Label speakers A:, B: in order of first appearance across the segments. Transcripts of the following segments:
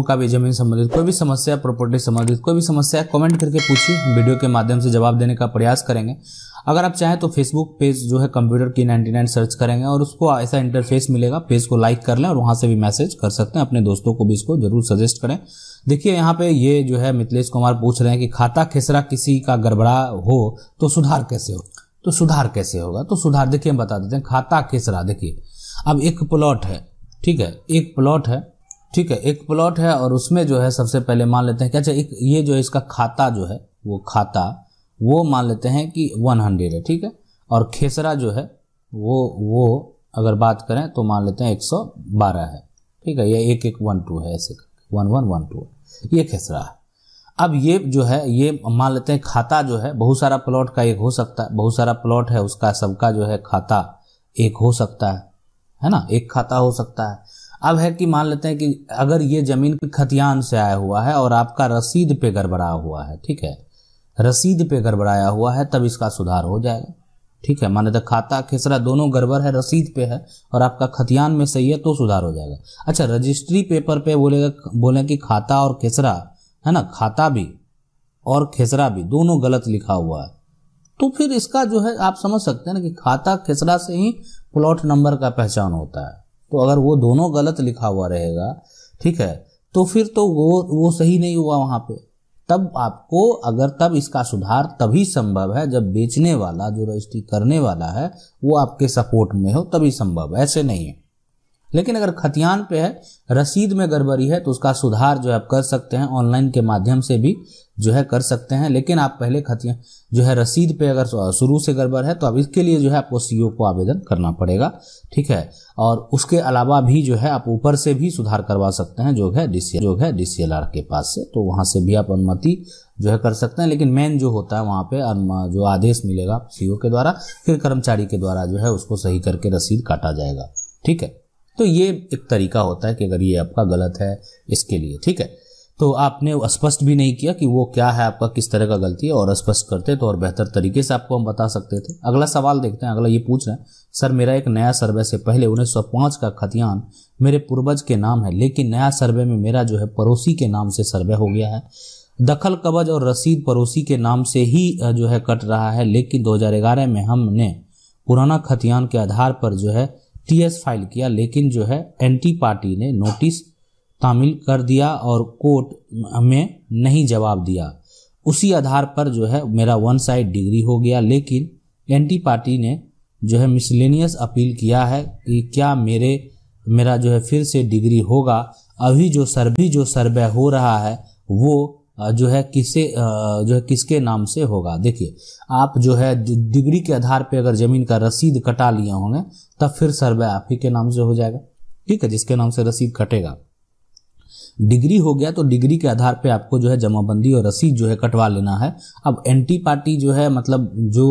A: का भी जमीन संबंधित कोई भी समस्या, प्रॉपर्टी संबंधित कोई भी समस्या है, कमेंट करके पूछिए, हम वीडियो के माध्यम से जवाब देने का प्रयास करेंगे। अगर आप चाहें तो फेसबुक पेज जो है कंप्यूटर की 99 सर्च करेंगे और उसको ऐसा इंटरफेस मिलेगा, पेज को लाइक कर लें और वहां से भी मैसेज कर सकते हैं। अपने दोस्तों को भी इसको जरूर सजेस्ट करें। देखिए यहाँ पे ये जो है मिथिलेश कुमार पूछ रहे हैं कि खाता खेसरा किसी का गड़बड़ा हो तो सुधार कैसे हो, तो सुधार कैसे होगा। तो सुधार देखिए हम बता देते हैं। खाता खेसरा, देखिए अब एक प्लॉट है, ठीक है, एक प्लॉट है, ठीक है, एक प्लॉट है और उसमें जो है सबसे पहले मान लेते हैं कि अच्छा एक ये जो है इसका खाता जो है वो खाता वो मान लेते हैं कि 100 है, ठीक है, और खेसरा जो है वो अगर बात करें तो मान लेते हैं 112 है, ठीक है, ये 1112 है, ऐसे 1112 ये खेसरा है। अब ये जो है ये मान लेते हैं खाता जो है बहुत सारा प्लॉट का एक हो सकता है, बहुत सारा प्लॉट है उसका सबका जो है खाता एक हो सकता है ना, एक खाता हो सकता है। अब है कि मान लेते हैं कि अगर ये जमीन खतियान से आया हुआ है और आपका रसीद पे गड़बड़ा हुआ है, ठीक है, रसीद पे गड़बड़ाया हुआ है, तब इसका सुधार हो जाएगा, ठीक है। मान लेते खाता खेसरा दोनों गड़बड़ है, रसीद पे है और आपका खतियान में सही है तो सुधार हो जाएगा। अच्छा रजिस्ट्री पेपर पे बोले कि खाता और खेसरा है ना, खाता भी और खेसरा भी दोनों गलत लिखा हुआ है, तो फिर इसका जो है आप समझ सकते हैं ना कि खाता खेसरा से ही प्लॉट नंबर का पहचान होता है। तो अगर वो दोनों गलत लिखा हुआ रहेगा, ठीक है, तो फिर तो वो सही नहीं हुआ वहां पे। तब आपको अगर तब इसका सुधार तभी संभव है जब बेचने वाला जो रजिस्ट्री करने वाला है वो आपके सपोर्ट में हो, तभी संभव है, ऐसे नहीं है। लेकिन अगर खतियान पे है, रसीद में गड़बड़ी है, तो उसका सुधार जो है आप कर सकते हैं, ऑनलाइन के माध्यम से भी जो है कर सकते हैं। लेकिन आप पहले खतियान जो है रसीद पे अगर शुरू से गड़बड़ है तो अब इसके लिए जो है आपको सीओ को आवेदन करना पड़ेगा, ठीक है। और उसके अलावा भी जो है आप ऊपर से भी सुधार करवा सकते हैं जो है डीसीएलआर के पास से, तो वहां से भी आप अनुमति जो है कर सकते हैं। लेकिन मेन जो होता है वहां पे जो आदेश मिलेगा सीओ के द्वारा, फिर कर्मचारी के द्वारा जो है उसको सही करके रसीद काटा जाएगा, ठीक है। तो ये एक तरीका होता है कि अगर ये आपका गलत है इसके लिए, ठीक है। तो आपने स्पष्ट भी नहीं किया कि वो क्या है आपका, किस तरह का गलती है, और स्पष्ट करते तो और बेहतर तरीके से आपको हम बता सकते थे। अगला सवाल देखते हैं। अगला ये पूछ रहे हैं, सर मेरा एक नया सर्वे से पहले 1905 का खतियान मेरे पूर्वज के नाम है, लेकिन नया सर्वे में मेरा जो है पड़ोसी के नाम से सर्वे हो गया है। दखल कब्ज और रसीद पड़ोसी के नाम से ही जो है कट रहा है, लेकिन 2011 में हमने पुराना खतियान के आधार पर जो है टीएस फाइल किया, लेकिन जो है एंटी पार्टी ने नोटिस तामील कर दिया और कोर्ट में नहीं जवाब दिया। उसी आधार पर जो है मेरा वन साइड डिग्री हो गया, लेकिन एंटी पार्टी ने जो है मिसलेनियस अपील किया है कि क्या मेरा जो है फिर से डिग्री होगा। अभी जो सर्वे हो रहा है वो जो है किसके नाम से होगा। देखिए आप जो है डिग्री के आधार पे अगर जमीन का रसीद कटा लिए होंगे तब फिर सर्वे आप ही के नाम से हो जाएगा, ठीक है, जिसके नाम से रसीद कटेगा। डिग्री हो गया तो डिग्री के आधार पे आपको जो है जमाबंदी और रसीद जो है कटवा लेना है। अब एंटी पार्टी जो है मतलब जो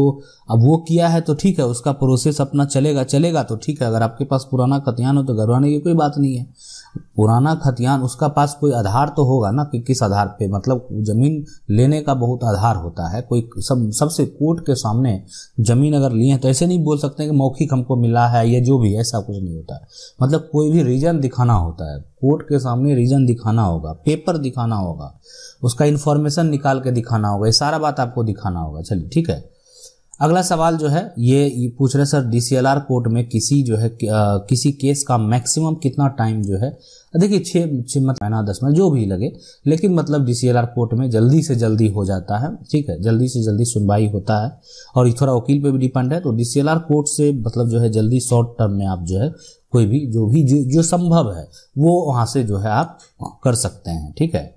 A: अब वो किया है तो ठीक है, उसका प्रोसेस अपना चलेगा तो ठीक है। अगर आपके पास पुराना खतियान हो तो घबराने की कोई बात नहीं है। पुराना खतियान उसका पास कोई आधार तो होगा ना कि किस आधार पे, मतलब जमीन लेने का बहुत आधार होता है। कोई सबसे कोर्ट के सामने जमीन अगर लिए तो ऐसे नहीं बोल सकते कि मौखिक हमको मिला है या जो भी, ऐसा कुछ नहीं होता है। मतलब कोई भी रीजन दिखाना होता है, कोर्ट के सामने रीजन दिखाना होगा, पेपर दिखाना होगा, उसका इन्फॉर्मेशन निकाल के दिखाना होगा, ये सारा बात आपको दिखाना होगा। चलिए ठीक है। अगला सवाल जो है ये पूछ रहे सर डीसीएलआर कोर्ट में किसी केस का मैक्सिमम कितना टाइम जो है। देखिए 6 महीना 10 महीना जो भी लगे, लेकिन मतलब डीसीएलआर कोर्ट में जल्दी से जल्दी हो जाता है, ठीक है, जल्दी से जल्दी सुनवाई होता है। और ये थोड़ा वकील पे भी डिपेंड है, तो डीसीएलआर कोर्ट से मतलब जो है जल्दी शॉर्ट टर्म में आप जो है कोई भी जो संभव है वो वहां से जो है आप कर सकते हैं, ठीक है।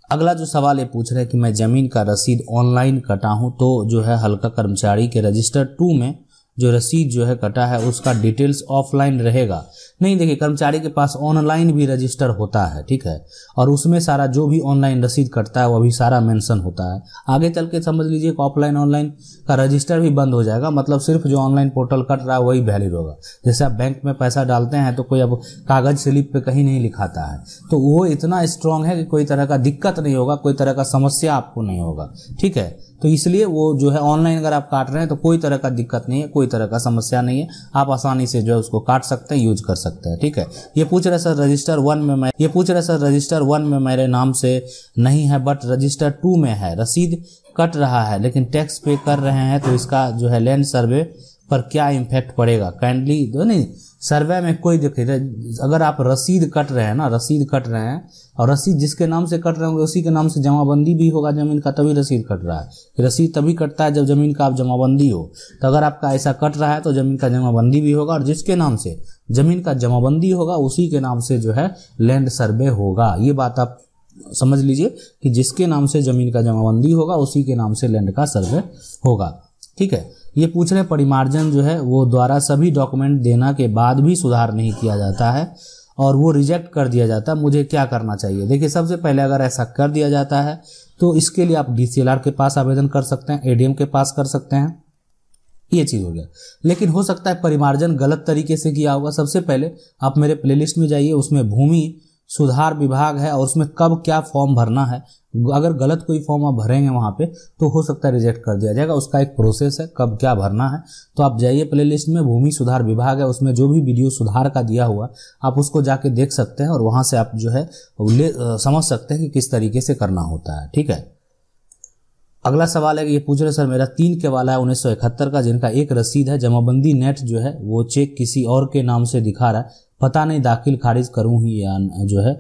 A: अगला जो सवाल ये पूछ रहे हैं कि मैं जमीन का रसीद ऑनलाइन कटा हूं तो जो है हल्का कर्मचारी के रजिस्टर 2 में जो रसीद जो है कटा है उसका डिटेल्स ऑफलाइन रहेगा। नहीं, देखिए कर्मचारी के पास ऑनलाइन भी रजिस्टर होता है, ठीक है, और उसमें सारा जो भी ऑनलाइन रसीद कटता है वो भी सारा मेंशन होता है। आगे चल के समझ लीजिए कि ऑफलाइन ऑनलाइन का रजिस्टर भी बंद हो जाएगा, मतलब सिर्फ जो ऑनलाइन पोर्टल कट रहा है वही वैलिड होगा। जैसे आप बैंक में पैसा डालते हैं तो कोई अब कागज स्लिप पे कहीं नहीं लिखाता है, तो वो इतना स्ट्रांग है कि कोई तरह का दिक्कत नहीं होगा, कोई तरह का समस्या आपको नहीं होगा, ठीक है। तो इसलिए वो जो है ऑनलाइन अगर आप काट रहे हैं तो कोई तरह का दिक्कत नहीं है, कोई तरह का समस्या नहीं है, आप आसानी से जो है उसको काट सकते हैं, यूज कर सकते हैं। ठीक है, ये पूछ रहे सर रजिस्टर 1 में मेरे नाम से नहीं है बट रजिस्टर 2 में है, रसीद कट रहा है लेकिन टैक्स पे कर रहे हैं, तो इसका जो है लैंड सर्वे पर क्या इम्पैक्ट पड़ेगा? काइंडली दो। नहीं, सर्वे में कोई देखिए, अगर आप रसीद कट रहे हैं ना, रसीद कट रहे हैं और रसीद जिसके नाम से कट रहे होंगे उसी के नाम से जमाबंदी भी होगा जमीन का, तभी रसीद कट रहा है। रसीद तभी कटता है जब जमीन का आप जमाबंदी हो। तो अगर आपका ऐसा कट रहा है तो जमीन का जमाबंदी भी होगा, और जिसके नाम से जमीन का जमाबंदी होगा उसी के नाम से जो है लैंड सर्वे होगा। ये बात आप समझ लीजिए कि जिसके नाम से जमीन का जमाबंदी होगा उसी के नाम से लैंड का सर्वे होगा। ठीक है, ये पूछ रहे परिमार्जन जो है वो द्वारा सभी डॉक्यूमेंट देना के बाद भी सुधार नहीं किया जाता है और वो रिजेक्ट कर दिया जाता है, मुझे क्या करना चाहिए? देखिए, सबसे पहले अगर ऐसा कर दिया जाता है तो इसके लिए आप DCLR के पास आवेदन कर सकते हैं, ADM के पास कर सकते हैं, ये चीज हो गया। लेकिन हो सकता है परिमार्जन गलत तरीके से किया होगा। सबसे पहले आप मेरे प्लेलिस्ट में जाइए, उसमें भूमि सुधार विभाग है और उसमें कब क्या फॉर्म भरना है। अगर गलत कोई फॉर्म आप भरेंगे वहां पे तो हो सकता है रिजेक्ट कर दिया जाएगा, उसका एक प्रोसेस है कब क्या भरना है। तो आप जाइए प्लेलिस्ट में, भूमि सुधार विभाग है, उसमें जो भी वीडियो सुधार का दिया हुआ आप उसको जाके देख सकते हैं और वहां से आप जो है समझ सकते हैं कि किस तरीके से करना होता है। ठीक है, अगला सवाल है कि ये पूछ रहे सर मेरा 3 केवाला है 1971 का, जिनका एक रसीद है, जमाबंदी नेट जो है वो चेक किसी और के नाम से दिखा रहा है, पता नहीं दाखिल खारिज करूं ही या जो है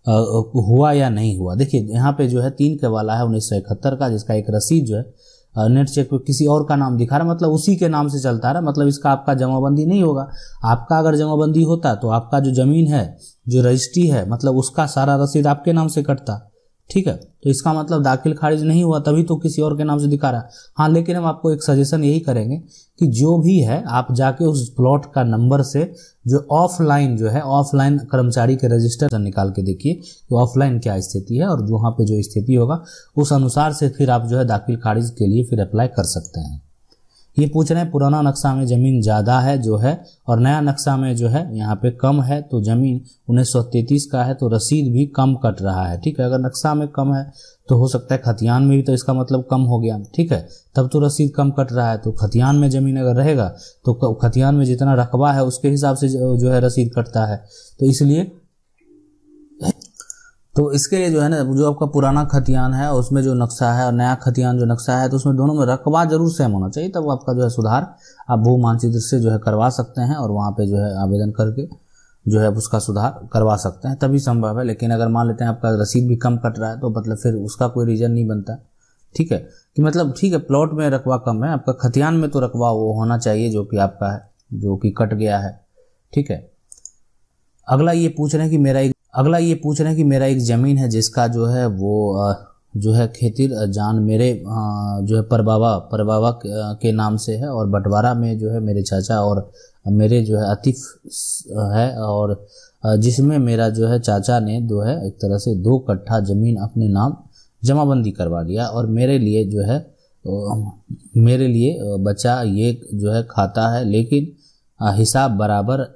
A: हुआ या नहीं हुआ। देखिए, यहाँ पे जो है 3 केवाला है 1971 का, जिसका एक रसीद जो है नेट चेक पे किसी और का नाम दिखा रहा है, मतलब उसी के नाम से चलता रहा, मतलब इसका आपका जमाबंदी नहीं होगा। आपका अगर जमाबंदी होता तो आपका जो जमीन है, जो रजिस्ट्री है, मतलब उसका सारा रसीद आपके नाम से कटता। ठीक है, तो इसका मतलब दाखिल खारिज नहीं हुआ, तभी तो किसी और के नाम से दिखा रहा है। हाँ, लेकिन हम आपको एक सजेशन यही करेंगे कि जो भी है आप जाके उस प्लॉट का नंबर से जो ऑफलाइन जो है, ऑफलाइन कर्मचारी के रजिस्टर निकाल के देखिए कि ऑफलाइन क्या स्थिति है, और वहाँ पे जो स्थिति होगा उस अनुसार से फिर आप जो है दाखिल खारिज के लिए फिर अप्लाई कर सकते हैं। ये पूछ रहे हैं पुराना नक्शा में जमीन ज़्यादा है जो है और नया नक्शा में जो है यहाँ पे कम है, तो जमीन 1933 का है तो रसीद भी कम कट रहा है। ठीक है, अगर नक्शा में कम है तो हो सकता है खतियान में भी, तो इसका मतलब कम हो गया। ठीक है, तब तो रसीद कम कट रहा है, तो खतियान में जमीन अगर रहेगा तो खतियान में जितना रकबा है उसके हिसाब से जो है रसीद कटता है। तो इसलिए तो इसके लिए जो है ना, जो आपका पुराना खतियान है उसमें जो नक्शा है और नया खतियान जो नक्शा है, तो उसमें दोनों में रकबा जरूर सेम होना चाहिए, तब आपका जो है सुधार आप भू मानचित्र से जो है करवा सकते हैं और वहाँ पे जो है आवेदन करके जो है उसका सुधार करवा सकते हैं, तभी संभव है। लेकिन अगर मान लेते हैं आपका रसीद भी कम कट रहा है तो मतलब फिर उसका कोई रीजन नहीं बनता। ठीक है, कि मतलब ठीक है प्लॉट में रकबा कम है, आपका खतियान में तो रकबा वो होना चाहिए जो कि आपका है, जो कि कट गया है। ठीक है, अगला ये पूछ रहे हैं कि मेरा एक ज़मीन है जिसका जो है वो जो है खेतिर जान मेरे जो है परबाबा के नाम से है, और बंटवारा में जो है मेरे चाचा और मेरे जो है अतीफ है, और जिसमें मेरा जो है चाचा ने जो है एक तरह से 2 कट्ठा ज़मीन अपने नाम जमाबंदी करवा लिया, और मेरे लिए जो है बचा ये जो है खाता है, लेकिन हिसाब बराबर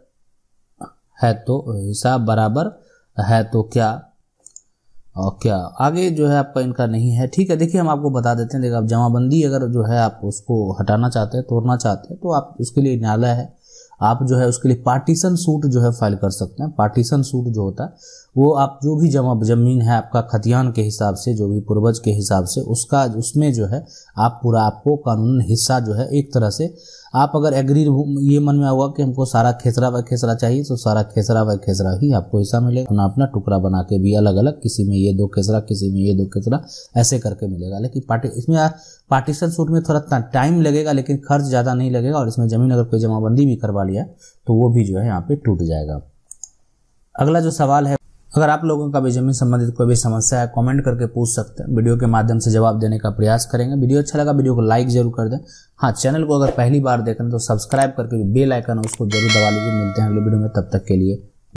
A: है तो क्या आगे जो है आपका इनका नहीं है। ठीक है, देखिए हम आपको बता देते हैं। देखिए, आप जमाबंदी अगर जो है आप उसको हटाना चाहते हैं, तोड़ना चाहते हैं, तो आप उसके लिए न्यायालय है, आप जो है उसके लिए पार्टीशन सूट जो है फाइल कर सकते हैं। पार्टीशन सूट जो होता है वो आप जो भी जमीन है आपका खतियान के हिसाब से, जो भी पूर्वज के हिसाब से उसमें जो है आप पूरा आपको कानून हिस्सा जो है एक तरह से आप अगर एग्री ये मन में हुआ कि हमको सारा खेसरा व खेसरा चाहिए तो सारा खेसरा व खेसरा ही आपको हिस्सा मिलेगा। अपना टुकड़ा बना के भी अलग अलग, किसी में ये 2 खेसरा, किसी में ये 2 खेसरा, ऐसे करके मिलेगा। लेकिन इसमें पार्टीशन सूट में थोड़ा टाइम लगेगा लेकिन खर्च ज़्यादा नहीं लगेगा, और इसमें ज़मीन अगर कोई जमाबंदी भी करवा लिया तो वो भी जो है यहाँ पे टूट जाएगा। अगला जो सवाल है, अगर आप लोगों का भी जमीन संबंधित कोई भी समस्या है कमेंट करके पूछ सकते हैं, वीडियो के माध्यम से जवाब देने का प्रयास करेंगे। वीडियो अच्छा लगा वीडियो को लाइक जरूर कर दें। हाँ, चैनल को अगर पहली बार देख रहे हैं तो सब्सक्राइब करके जो बेल आइकन है उसको जरूर दबा लीजिए। मिलते हैं अगले वीडियो में, तब तक के लिए